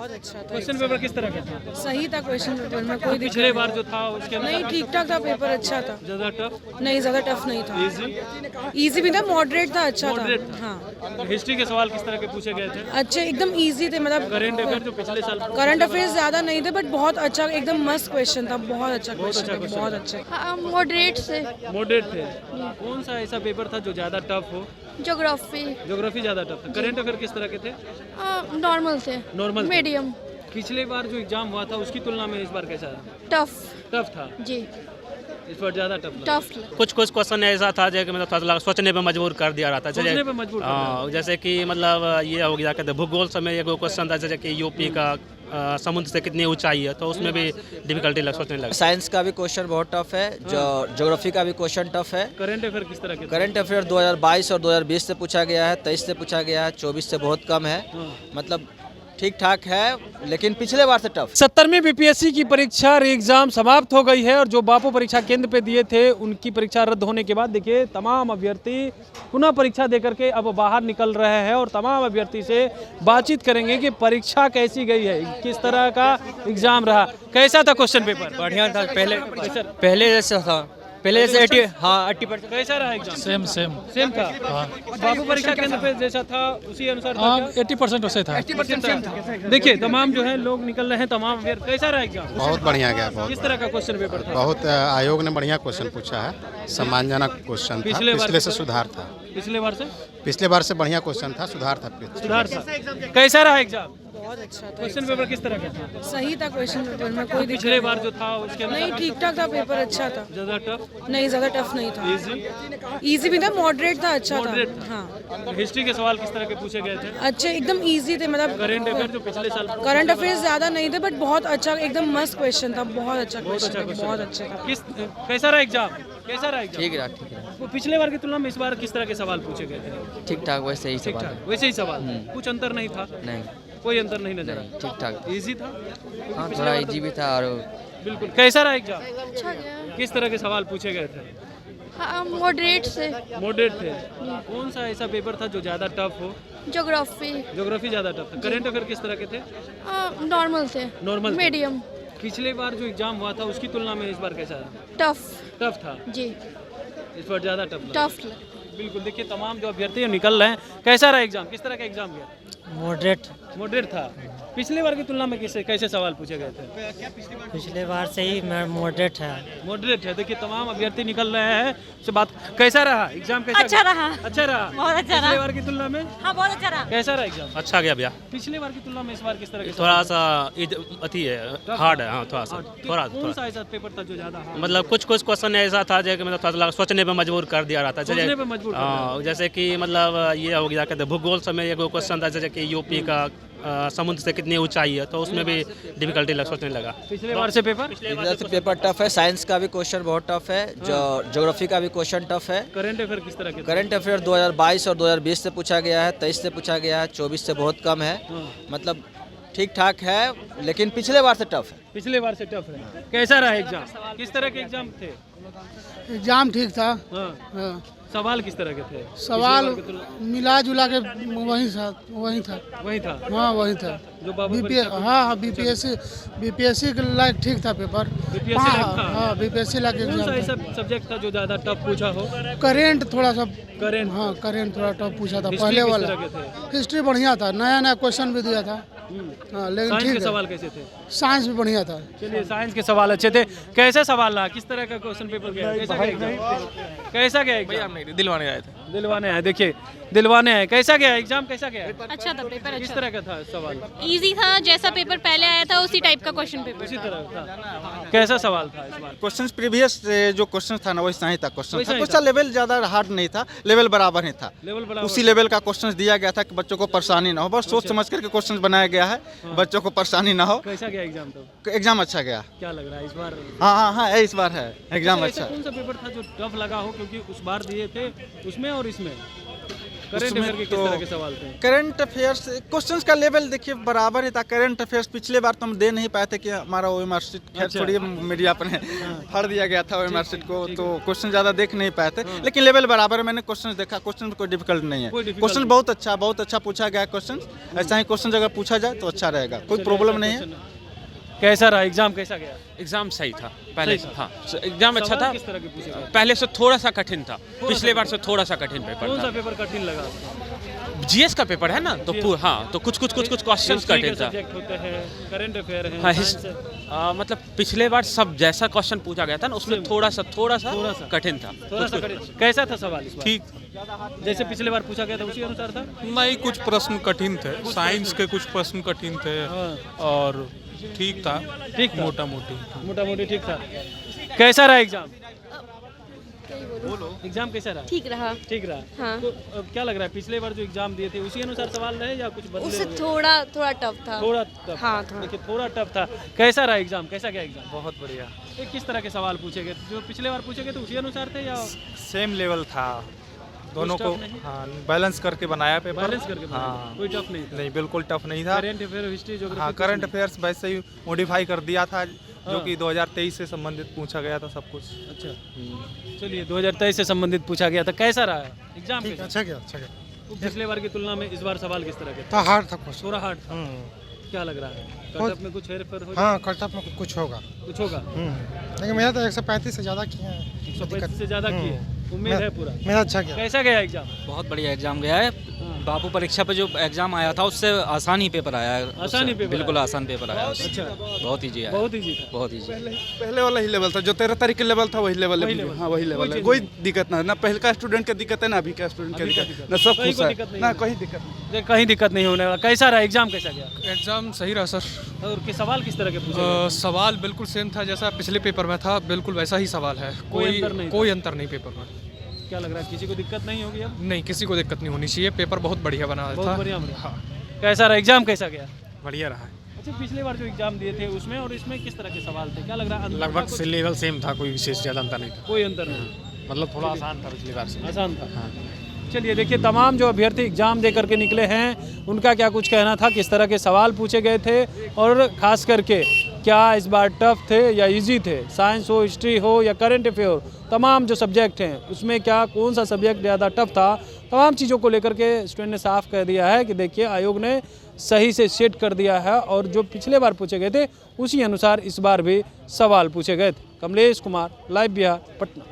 बहुत अच्छा था। क्वेश्चन पेपर किस तरह का था? सही था क्वेश्चन पेपर में, कोई दिक्कत पिछले बार जो था उसके नहीं, अनुसार ठीक ठाक था पेपर, अच्छा था। ज्यादा टफ, नहीं, ज्यादा टफ नहीं था। इजी, इजी भी था, मॉडरेट था, अच्छा मॉडरेट था। था। हाँ, हिस्ट्री के सवाल किस तरह के पूछे गए थे? अच्छे एकदम इजी थे, मतलब करेंट अफेयर जो पिछले साल करंट अफेयर्स ज्यादा नहीं थे, बट बहुत अच्छा, एकदम मस्त क्वेश्चन था, बहुत अच्छा क्वेश्चन था, बहुत अच्छे। हाँ, मॉडरेट से। मॉडरेट थे। कौन सा ऐसा पेपर था जो ज्यादा टफ हो? ज्योग्राफी ज्योग्राफी ज्यादा टफ था। करेंट अफेयर किस तरह के थे? नॉर्मल थे। नॉर्मल थे। मीडियम। पिछले बार जो एग्जाम हुआ था उसकी तुलना में इस बार कैसा है? टफ। टफ था। जी, इस बार ज्यादा टफ लगा। टफ। कुछ कुछ क्वेश्चन ऐसा था जो कि मतलब थोड़ा सा सोचने पे मजबूर कर दिया रहा था। सोचने पे मजबूर कर दिया। हाँ, जैसे कि मतलब ये हो गया कहते भूगोल समय एक क्वेश्चन था जैसे कि यूपी का समुद्र से कितनी ऊंचाई है, तो उसमें भी डिफिकल्टी सोचने लगा। साइंस का भी क्वेश्चन बहुत टफ है, जो ज्योग्राफी का भी क्वेश्चन टफ है। करंट अफेयर किस तरह के थे? करंट अफेयर 2022 और 2020 से पूछा गया है, 23 से पूछा गया है, 24 से बहुत कम है। मतलब ठीक ठाक है, लेकिन पिछले बार से टफ। 70वीं बीपीएससी की परीक्षा री एग्जाम समाप्त हो गई है और जो बापू परीक्षा केंद्र पे दिए थे उनकी परीक्षा रद्द होने के बाद देखिए तमाम अभ्यर्थी पुनः परीक्षा देकर के अब बाहर निकल रहे हैं और तमाम अभ्यर्थी से बातचीत करेंगे कि परीक्षा कैसी गई है, किस तरह का एग्जाम रहा, कैसा था क्वेश्चन पेपर? बढ़िया था। पहले जैसा था, पहले जैसे 80%। कैसा रहा एग्जाम? सेम था। हाँ। बापू परीक्षा केंद्र पे जैसा था उसी अनुसार था हाँ, क्या? 80% वैसे था। 80% था। देखिए तमाम जो है लोग निकल रहे हैं, तमाम अभ्यर्थी। कैसा रहा एग्जाम? बहुत बढ़िया गया। बहुत किस तरह का क्वेश्चन पेपर था? बहुत आयोग ने बढ़िया क्वेश्चन पूछा है, सम्मानजनक क्वेश्चन था। पिछले से सुधार था। पिछले बार से पिछले बार से बढ़िया क्वेश्चन था, सुधार था। सुधार था। कैसा रहा एग्जाम? बहुत अच्छा था। क्वेश्चन पेपर किस तरह का था? सही था क्वेश्चन पेपर में, कोई दिक्कत पिछले बार जो था उसके नहीं, अनुसार ठीक ठाक था पेपर, अच्छा था। ज्यादा टफ, नहीं, ज्यादा टफ नहीं था। इजी, इजी भी था, मॉडरेट था, अच्छा मॉडरेट था। था। हाँ, हिस्ट्री के सवाल किस तरह के पूछे गए थे? अच्छे एकदम इजी थे, मतलब करेंट अफेयर जो पिछले साल करंट अफेयर्स ज्यादा नहीं थे, बट बहुत अच्छा, एकदम मस्त क्वेश्चन था, बहुत अच्छा क्वेश्चन था, बहुत अच्छे था। किस कैसा रहा एग्जाम? कैसा रहा एग्जाम? ठीक रहा। वो पिछले बार की तुलना में इस बार किस तरह के सवाल पूछे गए थे? ठीक ठाक वैसे ही ठीक ठाक वैसे ही सवाल, कुछ अंतर नहीं था? नहीं, कोई अंतर नहीं नजर आया? ठीक ठाक। इजी था? हाँ, थोड़ा इजी भी था। और बिल्कुल। कैसा रहा एग्जाम? अच्छा गया। किस तरह के सवाल पूछे गए थे? हाँ, मॉडरेट से। मॉडरेट थे। कौन सा ऐसा पेपर था जो ज्यादा टफ हो? ज्योग्राफी। ज्योग्राफी ज्यादा टफ था। करंट अफेयर किस तरह के थे? नॉर्मल थे। नॉर्मल थे। मीडियम। पिछले बार जो एग्जाम हुआ था उसकी तुलना में इस बार कैसा है? टफ। टफ था। जी, इस बार ज्यादा टफ लगा। टफ। बिल्कुल। देखिए तमाम जो अभ्यर्थी हैं निकल रहे हैं। कैसा रहा एग्जाम? किस तरह का एग्जाम गया? मॉडरेट था। पिछले बार की तुलना में कैसे सवाल पूछे गए थे? पिछले बार से ही मॉडरेट है। मॉडरेट है। देखिए तमाम अभ्यर्थी निकल रहे हैं से बात। कैसा रहा एग्जाम? कैसा अच्छा गया? रहा। अच्छा रहा। बहुत अच्छा पिछले रहा। बार की तुलना में हाँ, बहुत अच्छा रहा। कैसा रहा एग्जाम? अच्छा गया भैया। पिछले बार की तुलना में इस बार किस तरह के थोड़ा सवाल? सा अति है, हार्ड है। हाँ, थोड़ा सा कौन सा ऐसा पेपर था जो ज्यादा hard? मतलब कुछ कुछ क्वेश्चन ऐसा था जो कि मतलब थोड़ा सा सोचने पे मजबूर कर दिया रहा था। सोचने पे मजबूर कर दिया। हाँ, जैसे कि मतलब ये हो गया कहते भूगोल समय एक क्वेश्चन था जैसे कि यूपी का समुद्र से कितनी ऊंचाई है, तो उसमें भी डिफिकल्टी सोचने लगा। पिछले बार से पेपर? इधर से पेपर टफ है। साइंस का भी क्वेश्चन बहुत टफ है, जो ज्योग्राफी का भी क्वेश्चन टफ है। करंट अफेयर किस तरह के थे? करंट अफेयर 2022 और 2020 से पूछा गया है, 23 से पूछा गया है, 24 से बहुत कम है। मतलब ठीक ठाक है, लेकिन पिछले बार से टफ है। पिछले बार से टफ है। कैसा रहा एग्जाम? किस तरह के एग्जाम थे? एग्जाम ठीक था। हाँ। सवाल किस तरह के थे? सवाल पिछले बार की तुलना- मिला जुला के वही था। वही था हाँ, वही था। जो बाबू परीक्षा- हाँ, बीपीएससी के लायक ठीक था पेपर। BPSC हाँ, लायक था? हाँ, बीपीएससी लायक कौन सा एग्जाम ऐसा सब्जेक्ट था जो ज्यादा टफ पूछा हो? था। करेंट थोड़ा सा। करेंट। हाँ, करेंट थोड़ा टफ पूछा था हिस्ट्री पहले किस वाला। तरह के थे? हिस्ट्री बढ़िया था, नया नया क्वेश्चन भी दिया था। हाँ, लेकिन साइंस ठीक के है। सवाल कैसे थे? साइंस भी बढ़िया था। चलिए साइंस के सवाल अच्छे थे। कैसे सवाल रहा? किस तरह का क्वेश्चन पेपर गया? कैसा गया एग्जाम? कैसा गया एग्जाम? दिलवाने आए थे। दिलवाने आए। देखिए दिलवाने आए। कैसा गया एग्जाम? कैसा गया? अच्छा था पेपर। किस तरह का था सवाल? इजी था, जैसा पेपर पहले आया था उसी टाइप का क्वेश्चन पेपर उसी तरह था। कैसा सवाल था इस बार? क्वेश्चन प्रीवियस जो क्वेश्चन था ना वैसा ही था। क्वेश्चन वैसा था, ही क्वेश्चन लेवल ज्यादा हार्ड नहीं था, लेवल बराबर ही था। लेवल बराबर उसी लेवल का क्वेश्चन दिया गया था कि बच्चों को परेशानी ना हो, बस सोच समझ करके क्वेश्चन बनाया गया है, बच्चों को परेशानी ना हो। कैसा गया एग्जाम? तो एग्जाम अच्छा गया। क्या लग रहा है इस बार? हाँ, इस बार है एग्जाम ऐसा अच्छा। कौन सा पेपर था जो टफ लगा हो? क्योंकि उस बार दिए थे उसमें और इसमें करंट अफेयर के किस तरह के सवाल थे? करंट अफेयर्स क्वेश्चंस का लेवल देखिए बराबर ही था। करंट अफेयर्स पिछले बार तो हम दे नहीं पाए थे कि हमारा OMR शीट खैर अच्छा। थोड़ी मीडिया पर फाड़ दिया गया था OMR शीट को, तो क्वेश्चन ज़्यादा देख नहीं पाए थे, लेकिन लेवल बराबर है। मैंने क्वेश्चन देखा, क्वेश्चन कोई डिफिकल्ट नहीं है। कोई difficult क्वेश्चन नहीं। बहुत अच्छा पूछा गया है क्वेश्चन। ऐसा ही क्वेश्चन अगर पूछा जाए तो अच्छा रहेगा, कोई प्रॉब्लम नहीं है। कैसा रहा एग्जाम, कैसा गया? एग्जाम सही था पहले सही से। हाँ एग्जाम अच्छा सवाल था। किस तरह के पूछे गए? पहले से थोड़ा सा कठिन था, पिछले बार से थोड़ा सा कठिन कौन पेपर सा था। पेपर कठिन लगा आपको? जीएस का पेपर है ना, तो हाँ तो कुछ क्वेश्चंस History के कठिन था। सब्जेक्ट होते हैं, करंट अफेयर है, हाँ साइंस है। मतलब पिछले बार सब जैसा क्वेश्चन पूछा गया था ना, उसमें थोड़ा सा कठिन था। थोड़ा सा कठिन। कैसा था सवाल इस बार? ठीक जैसे पिछले बार पूछा गया था उसी अनुसार था? नहीं, कुछ प्रश्न कठिन थे, साइंस के कुछ प्रश्न कठिन थे और ठीक था, ठीक था। मोटा मोटी ठीक था। कैसा रहा एग्जाम? एग्जाम कैसा रहा? ठीक रहा। ठीक रहा। हाँ। तो अब क्या लग रहा है, पिछले बार जो एग्जाम दिए थे उसी अनुसार सवाल रहे या कुछ बदले उससे हुए? थोड़ा टफ था। थोड़ा टफ। हाँ, थोड़ा। देखिए थोड़ा टफ था। कैसा रहा एग्जाम, कैसा गया एग्जाम? बहुत बढ़िया। ये किस तरह के सवाल पूछे गए, जो पिछले बार पूछे गए थे उसी अनुसार थे या सेम लेवल था, दोनों को टफ नहीं? हाँ बैलेंस करके बनाया पेपर। बैलेंस करके बनाया? हाँ कोई टफ नहीं था? नहीं, बिल्कुल टफ नहीं था। Current affair, history, geography? हाँ करंट अफेयर्स वैसे ही मॉडिफाई कर दिया था, जो हाँ। कि 2023 से संबंधित पूछा गया था सब कुछ। अच्छा चलिए, 2023 से संबंधित पूछा गया था। कैसा रहा एग्जाम? कैसा? अच्छा गया, अच्छा गया। तो पिछले बार की तुलना में इस बार सवाल किस तरह के थे? तो हार्ड था क्वेश्चन। थोड़ा हार्ड था। क्या लग रहा है, कटअप में कुछ हेर फेर हो हाँ, कटअप में कुछ होगा। कुछ होगा? लेकिन मेरा तो 135 से ज़्यादा किए हैं। 135 से ज़्यादा किए, उम्मीद है पूरा? मेरा अच्छा गया। कैसा गया एग्जाम? बहुत बढ़िया एग्जाम गया है। बापू परीक्षा पे जो एग्जाम आया था उससे आसान ही पेपर आया है। आसान ही पेपर बिल्कुल आया? आसान पेपर आया। अच्छा, बहुत ईजी आया। बहुत ईजी था। बहुत ईजी। पहले वाला ही लेवल था, जो 13 तारीख के लेवल था वही लेवल वही है। लेवल। हाँ वही लेवल है, कोई कोई दिक्कत ना पहले का स्टूडेंट के दिक्कत है ना अभी का स्टूडेंट के अभी का दिक्कत दिक्कत। ना, सब कहीं खुश कोई है दिक्कत नहीं ना, है। कोई दिक्कत नहीं। देख, कहीं दिक्कत नहीं होने वाला। कैसा रहा एग्जाम, कैसा गया? एग्जाम सही रहा सर। और सवाल किस तरह के पूछे गए? सवाल बिल्कुल सेम था जैसा पिछले पेपर में था, बिल्कुल वैसा ही सवाल है। कोई अंतर नहीं था? कोई अंतर नहीं पेपर में। क्या लग रहा है, किसी को दिक्कत नहीं होगी अब? नहीं, किसी को दिक्कत नहीं होनी चाहिए, पेपर बहुत बढ़िया बना बहुत था। बढ़िया बना। हाँ कैसा रहा एग्जाम, कैसा गया? बढ़िया रहा। अच्छा, पिछले बार जो एग्जाम दिए थे उसमें और इसमें किस तरह के सवाल थे, क्या लग रहा है? अंतर था लगभग कुछ? से लेवल सेम था, कोई विशेष ज़्यादा अंतर नहीं था। कोई अंतर नहीं, मतलब थोड़ा आसान था पिछली बार से। आसान था। चलिए देखिए, तमाम जो अभ्यर्थी एग्जाम दे करके निकले हैं उनका क्या कुछ कहना था, किस तरह के सवाल पूछे गए थे और ख़ास करके क्या इस बार टफ थे या इजी थे। साइंस हो, हिस्ट्री हो या करंट अफेयर हो, तमाम जो सब्जेक्ट हैं उसमें क्या कौन सा सब्जेक्ट ज़्यादा टफ था, तमाम चीज़ों को लेकर के स्टूडेंट ने साफ कह दिया है कि देखिए आयोग ने सही से सेट कर दिया है और जो पिछले बार पूछे गए थे उसी अनुसार इस बार भी सवाल पूछे गए थे। कमलेश कुमार, लाइव बिहार, पटना।